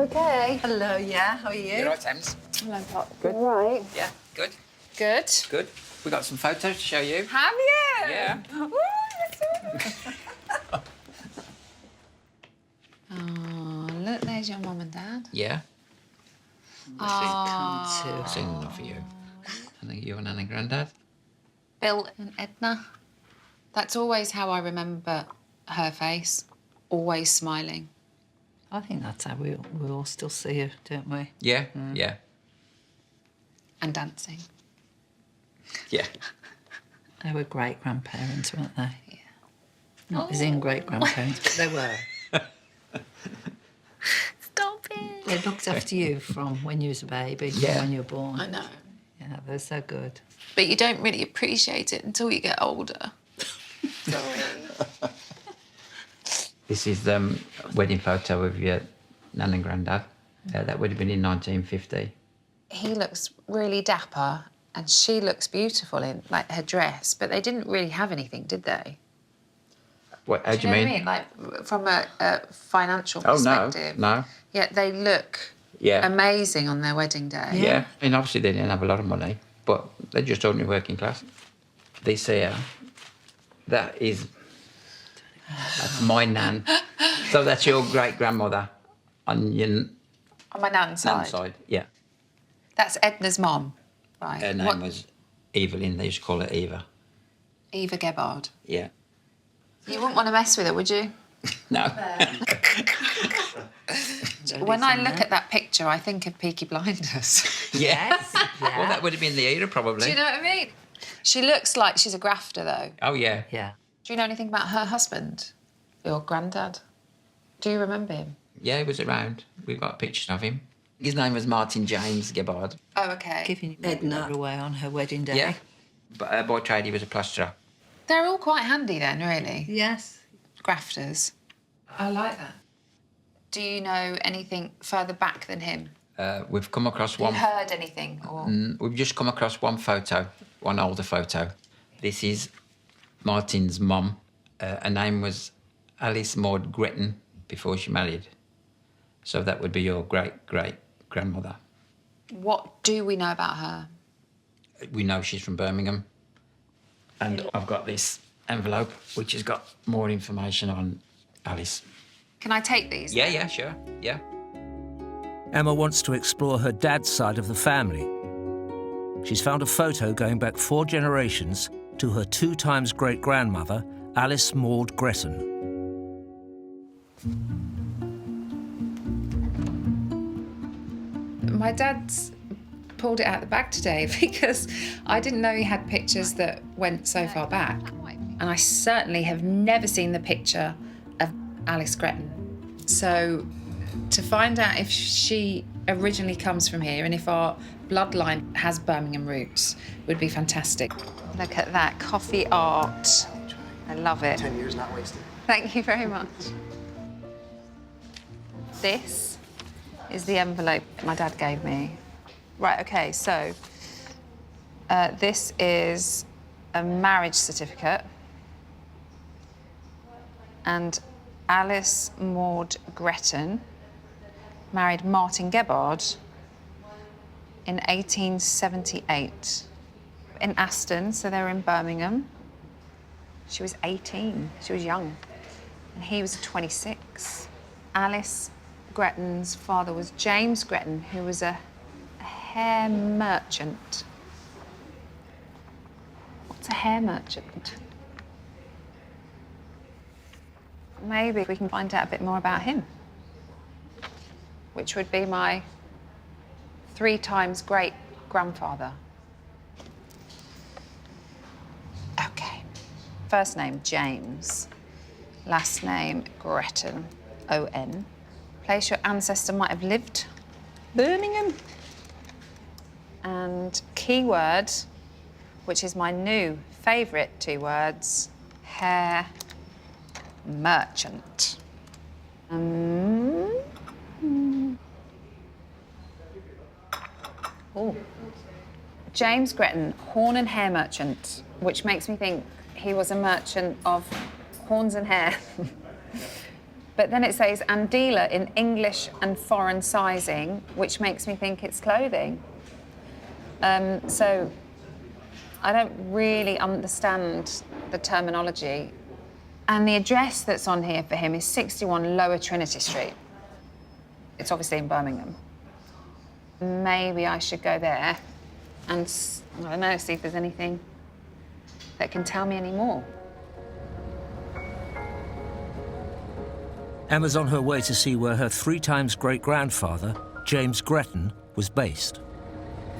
okay? Hello, yeah. How are you? You all right, Thames? Hello, Pop. Good. Right. Yeah, good. Good. Good. We got some photos to show you. Have you? Yeah. Ooh, let's see. Oh, look, there's your mum and dad. Yeah. Oh. I've seen enough of you. I think you and Nan and Grandad. Bill and Edna. That's always how I remember her face. Always smiling. I think that's how we all still see her, don't we? Yeah, yeah, And dancing. yeah. They were great-grandparents, weren't they? Yeah. Not as in great-grandparents, but they were. Stop it. They looked after you from when you was a baby to Yeah. when you were born. I know. Yeah, they're so good. But you don't really appreciate it until you get older. Sorry. This is a wedding photo of your Nan and Grandad. That would have been in 1950. He looks really dapper and she looks beautiful in, like, her dress, but they didn't really have anything, did they? What, how do you know mean? what I mean? Like, from a financial Oh, no, perspective. no. Yet they look Yeah. amazing on their wedding day. Yeah. I mean, obviously they didn't have a lot of money, but they're just ordinary working class. This here, that's my nan. So that's your great-grandmother on your On my nan's side. nan's side. Yeah. That's Edna's mom, right? Her name was Evelyn. They used to call her Eva. Eva Gebhard. Yeah. You wouldn't want to mess with her, would you? No. When I look at that picture, I think of Peaky Blinders. Yes. Yeah. Well, that would have been the era, probably. Do you know what I mean? She looks like she's a grafter, though. Oh, yeah. Yeah. Do you know anything about her husband? Your granddad? Do you remember him? Yeah, he was around. We've got pictures of him. His name was Martin James Gebhard. Oh, OK. Giving Edna away on her wedding day. Yeah. But by trade, he was a plasterer. They're all quite handy then, really. Yes. Grafters. I like that. Do you know anything further back than him? We've come across Have one... you heard anything? Or... We've just come across one photo, one older photo. This is Martin's mum. Her name was Alice Maud Gretton before she married. So that would be your great-great-grandmother. What do we know about her? We know she's from Birmingham. And I've got this envelope, which has got more information on Alice. Can I take these? Yeah, yeah, sure, yeah. Emma wants to explore her dad's side of the family. She's found a photo going back 4 generations to her 2 times great-grandmother, Alice Maud Gretton. My dad's pulled it out the bag today because I didn't know he had pictures that went so far back. And I certainly have never seen the picture of Alice Gretton. So to find out if she originally comes from here and if our bloodline has Birmingham roots would be fantastic. Look at that, coffee art. I love it. 10 years not wasted. Thank you very much. This is the envelope my dad gave me. Right, OK, so this is a marriage certificate. And Alice Maud Gretton married Martin Gebhard in 1878 in Aston, so they were in Birmingham. She was 18, she was young, and he was 26. Alice Gretton's father was James Gretton, who was a hair merchant. What's a hair merchant? Maybe we can find out a bit more about him, which would be my 3 times great-grandfather. OK. First name, James. Last name, Gretton, O-N. Place your ancestor might have lived, Birmingham. And keyword, which is my new favourite 2 words, hair merchant. Oh. James Gretton, horn and hair merchant, which makes me think he was a merchant of horns and hair. But then it says, and dealer in English and foreign sizing, which makes me think it's clothing. So I don't really understand the terminology. And the address that's on here for him is 61 Lower Trinity Street. It's obviously in Birmingham. Maybe I should go there and, I don't know, see if there's anything that can tell me any more. Emma's on her way to see where her 3 times great-grandfather, James Gretton, was based.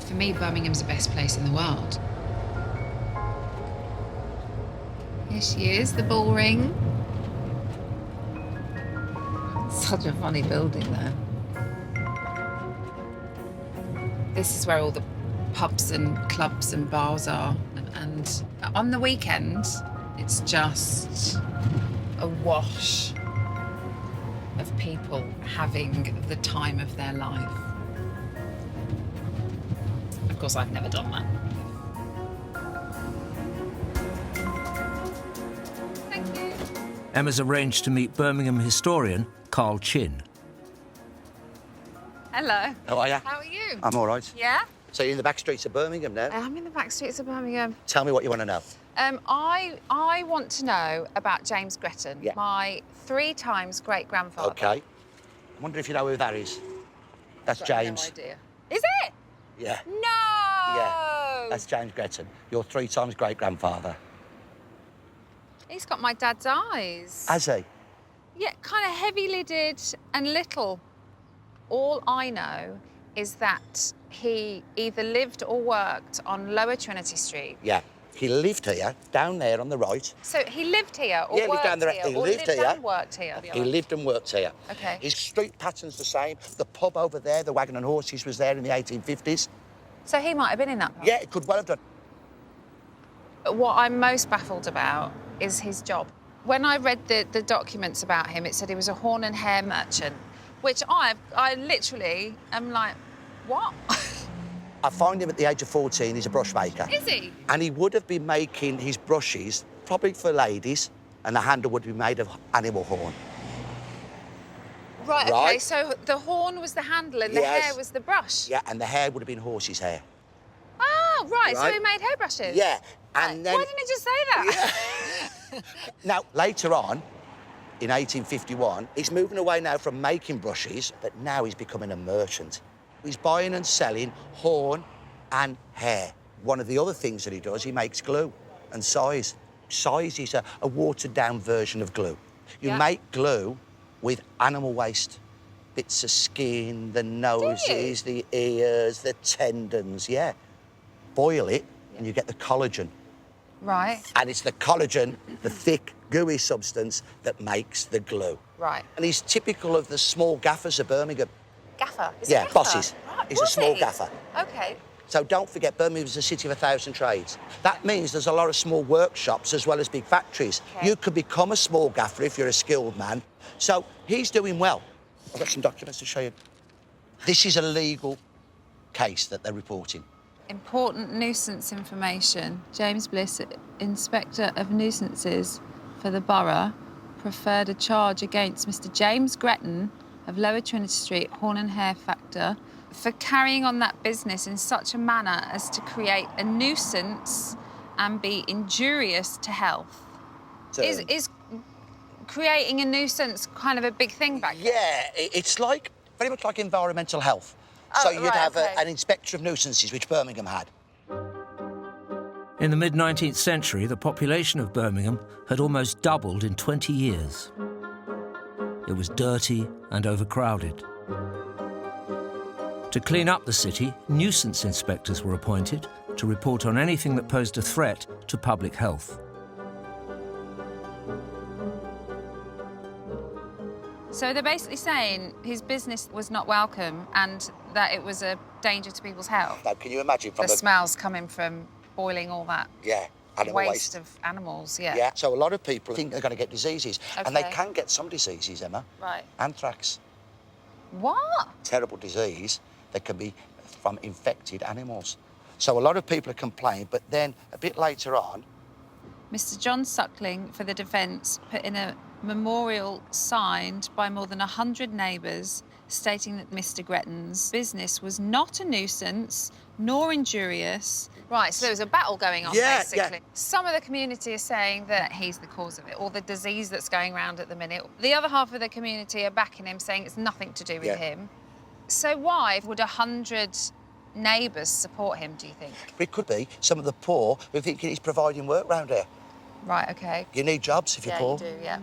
For me, Birmingham's the best place in the world. Here she is, the bull ring. Such a funny building there. This is where all the pubs and clubs and bars are. And on the weekend, it's just a wash of people having the time of their life. Of course, I've never done that. Thank you. Emma's arranged to meet Birmingham historian Carl Chin. Hello. How are you? How are you? I'm all right. Yeah? So you're in the back streets of Birmingham now? I'm in the back streets of Birmingham. Tell me what you want to know. I want to know about James Gretton, Yeah. my 3 times great-grandfather. OK. I wonder if you know who that is. That's I've got James. No idea. Is it? Yeah. No! Yeah. That's James Gretton, your 3 times great-grandfather. He's got my dad's eyes. Has he? Yeah, kind of heavy-lidded and little. All I know is that he either lived or worked on Lower Trinity Street. Yeah. He lived here, down there on the right. So he lived here or Yeah, he lived worked down there. here? He or lived here. and worked here? He lived and worked here. OK. His street pattern's the same. The pub over there, the Wagon and Horses, was there in the 1850s. So he might have been in that pub? Yeah, it could well have done. What I'm most baffled about is his job. When I read the documents about him, it said he was a horn and hair merchant, which I literally am like, what? I find him at the age of 14, he's a brush maker. Is he? And he would have been making his brushes, probably for ladies, and the handle would be made of animal horn. Right, OK, Right. so the horn was the handle and the Yes. hair was the brush? Yeah, and the hair would have been horse's hair. Oh, right, so Right. he made hairbrushes? Yeah, and Right. then... Why didn't he just say that? Yeah. Now, later on, in 1851, he's moving away now from making brushes, but now he's becoming a merchant. He's buying and selling horn and hair. One of the other things that he does, he makes glue and size. Size is a watered-down version of glue. You Yeah. make glue with animal waste. Bits of skin, the noses, the ears, the tendons, yeah. Boil it, and you get the collagen. Right, And it's the collagen, the thick, gooey substance, that makes the glue. right. And he's typical of the small gaffers of Birmingham. Gaffer? Is Yeah, he gaffer? bosses. Right, He's a was small he? gaffer. OK. So don't forget, Birmingham's a city of 1,000 trades. That means there's a lot of small workshops as well as big factories. Okay. You could become a small gaffer if you're a skilled man. So he's doing well. I've got some documents to show you. This is a legal case that they're reporting. Important nuisance information. James Bliss, Inspector of Nuisances for the Borough, preferred a charge against Mr James Gretton of Lower Trinity Street, Horn and Hair Factor, for carrying on that business in such a manner as to create a nuisance and be injurious to health. So- Is creating a nuisance kind of a big thing back then? Yeah, it's like, very much like environmental health. Oh, So you'd right, have okay. an inspector of nuisances, which Birmingham had. In the mid-19th century, the population of Birmingham had almost doubled in 20 years. It was dirty and overcrowded. To clean up the city, nuisance inspectors were appointed to report on anything that posed a threat to public health. So they're basically saying his business was not welcome and that it was a danger to people's health. Now, can you imagine from The smells coming from boiling all that animal waste of animals, yeah. Yeah, so a lot of people think they're going to get diseases. And they Okay. can get some diseases, Emma. Right. Anthrax, What? terrible disease that can be from infected animals. So a lot of people are complaining, but then a bit later on, Mr John Suckling for the defence put in a memorial signed by more than 100 neighbours stating that Mr. Gretton's business was not a nuisance nor injurious. Right, so there was a battle going on, basically. Yeah. Some of the community are saying that he's the cause of it, or the disease that's going around at the minute. The other half of the community are backing him, saying it's nothing to do with him. So why would 100 neighbours support him, do you think? It could be some of the poor who think he's providing work round here. Right, OK. You need jobs if you're poor. Yeah, you do, yeah.